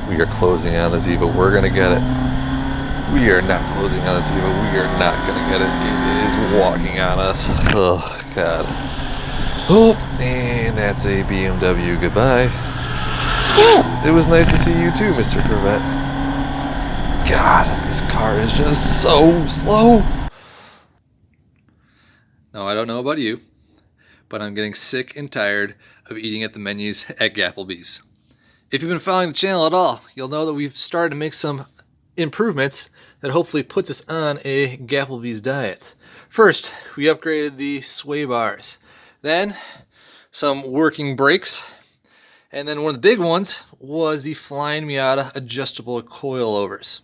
We are closing on this Evo. We're gonna get it. We are not closing on this Evo. We are not gonna get it. It is walking on us. Oh God. Oh, and that's a BMW. Goodbye. Oh, it was nice to see you too, Mr. Corvette. God, this car is just so slow. Now, I don't know about you, but I'm getting sick and tired of eating at the menus at Gapplebee's. If you've been following the channel at all, you'll know that we've started to make some improvements that hopefully puts us on a Gapplebee's diet. First, we upgraded the sway bars. Then, some working brakes. And then one of the big ones was the Flying Miata adjustable coilovers.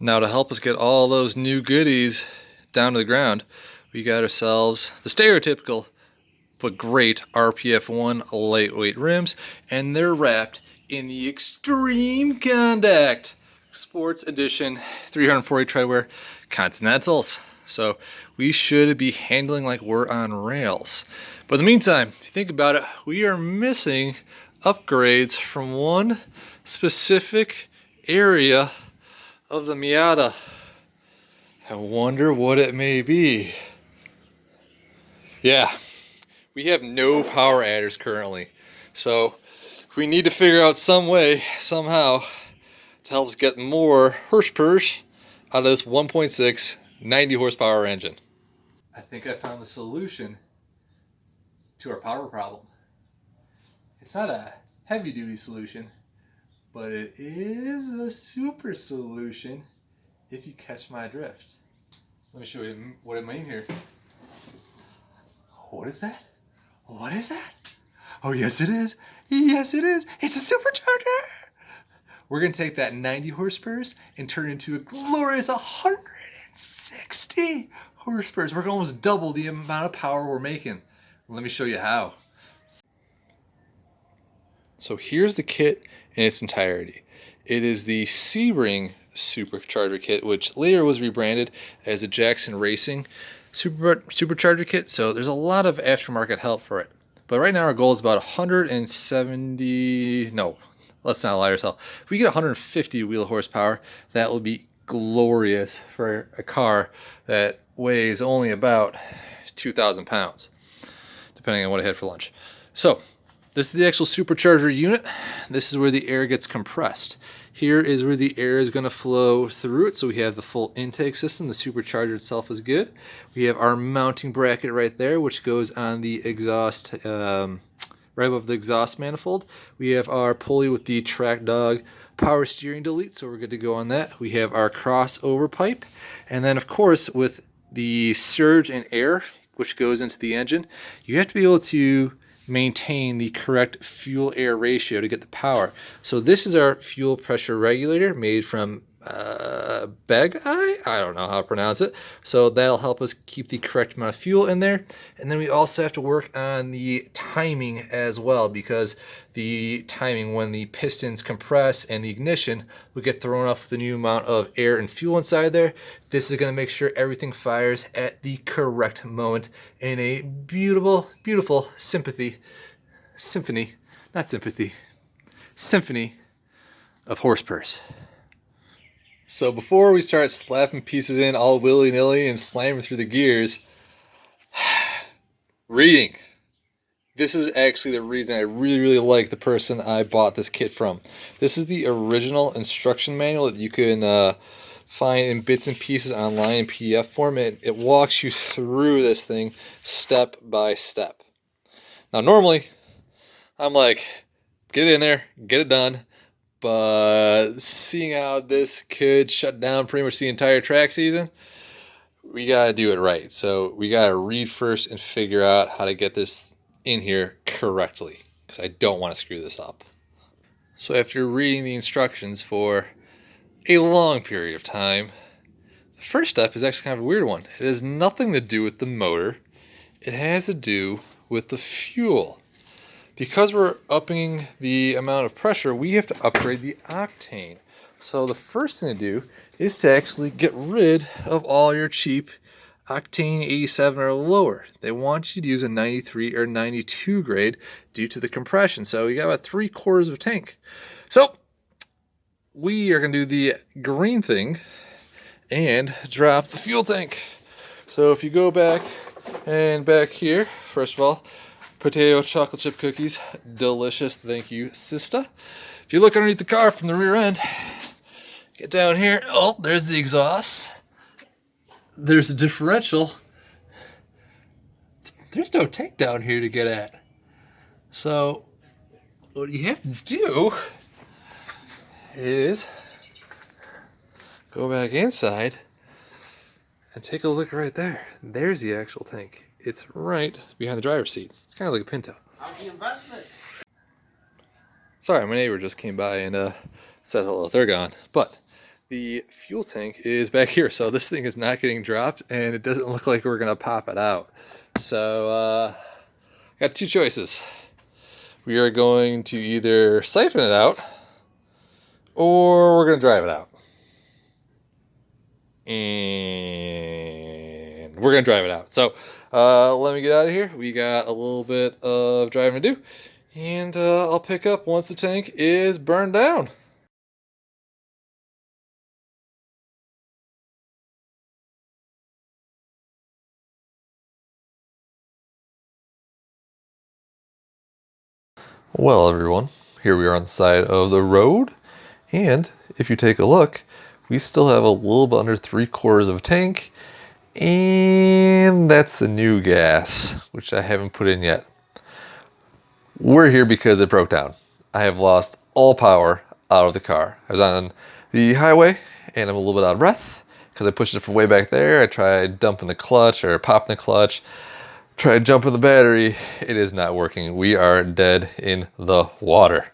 Now, to help us get all those new goodies down to the ground, we got ourselves the stereotypical but great RPF1 lightweight rims, and they're wrapped in the Extreme Contact Sports Edition 340 treadwear Continentals. So we should be handling like we're on rails. But in the meantime, if you think about it, we are missing upgrades from one specific area of the Miata. I wonder what it may be. Yeah, we have no power adders currently. So we need to figure out some way, somehow, to help us get more horsepower out of this 1.6 90 horsepower engine. I think I found the solution to our power problem. It's not a heavy duty solution, but it is a super solution if you catch my drift. Let me show you what I mean here. What is that? What is that? Oh, yes it is. Yes it is. It's a supercharger. We're going to take that 90 horsepower and turn it into a glorious 160 horsepower. We're going to almost double the amount of power we're making. Let me show you how. So here's the kit in its entirety. It is the Sebring Supercharger kit, which later was rebranded as the Jackson Racing Supercharger kit. So there's a lot of aftermarket help for it. But right now our goal is about 170, no, let's not lie to ourselves. If we get 150 wheel horsepower, that will be glorious for a car that weighs only about 2,000 pounds, depending on what I had for lunch. So this is the actual supercharger unit. This is where the air gets compressed. Here is where the air is going to flow through it. So we have the full intake system. The supercharger itself is good. We have our mounting bracket right there, which goes on the exhaust, right above the exhaust manifold. We have our pulley with the track dog power steering delete, so we're good to go on that. We have our crossover pipe. And then, of course, with the surge and air, which goes into the engine, you have to be able to maintain the correct fuel air ratio to get the power. So this is our fuel pressure regulator made from Beg I don't know how to pronounce it. So that'll help us keep the correct amount of fuel in there. And then we also have to work on the timing as well, because the timing when the pistons compress and the ignition will get thrown off with the new amount of air and fuel inside there. This is going to make sure everything fires at the correct moment in a beautiful, beautiful symphony of horsepower. So before we start slapping pieces in all willy-nilly and slamming through the gears, reading. This is actually the reason I really like the person I bought this kit from. This is the original instruction manual that you can find in bits and pieces online in PDF form. It walks you through this thing step by step. Now normally, I'm like, get it in there, get it done. But seeing how this could shut down pretty much the entire track season, we got to do it right. So we got to read first and figure out how to get this in here correctly, because I don't want to screw this up. So after reading the instructions for a long period of time, the first step is actually kind of a weird one. It has nothing to do with the motor. It has to do with the fuel. Because we're upping the amount of pressure, we have to upgrade the octane. So the first thing to do is to actually get rid of all your cheap octane 87 or lower. They want you to use a 93 or 92 grade due to the compression. So you got about 3/4 of a tank. So we are going to do the green thing and drop the fuel tank. So if you go back here, first of all, potato chocolate chip cookies, delicious, thank you, sister. If you look underneath the car from the rear end, get down here, oh, there's the exhaust. There's a differential. There's no tank down here to get at. So what you have to do is go back inside and take a look right there. There's the actual tank. It's right behind the driver's seat. It's kind of like a Pinto. How's the investment? Sorry, my neighbor just came by and said hello. They're gone. But the fuel tank is back here. So this thing is not getting dropped, and it doesn't look like we're going to pop it out. So got two choices. We are going to either siphon it out, or we're going to drive it out. And we're going to drive it out. So let me get out of here. We got a little bit of driving to do. And I'll pick up once the tank is burned down. Well, everyone, here we are on the side of the road, and if you take a look, we still have a little bit under 3/4 of a tank, and that's the new gas, which I haven't put in yet. We're here because it broke down. I have lost all power out of the car. I was on the highway, and I'm a little bit out of breath because I pushed it from way back there. I tried dumping the clutch or popping the clutch. Tried jumping the battery. It is not working. We are dead in the water.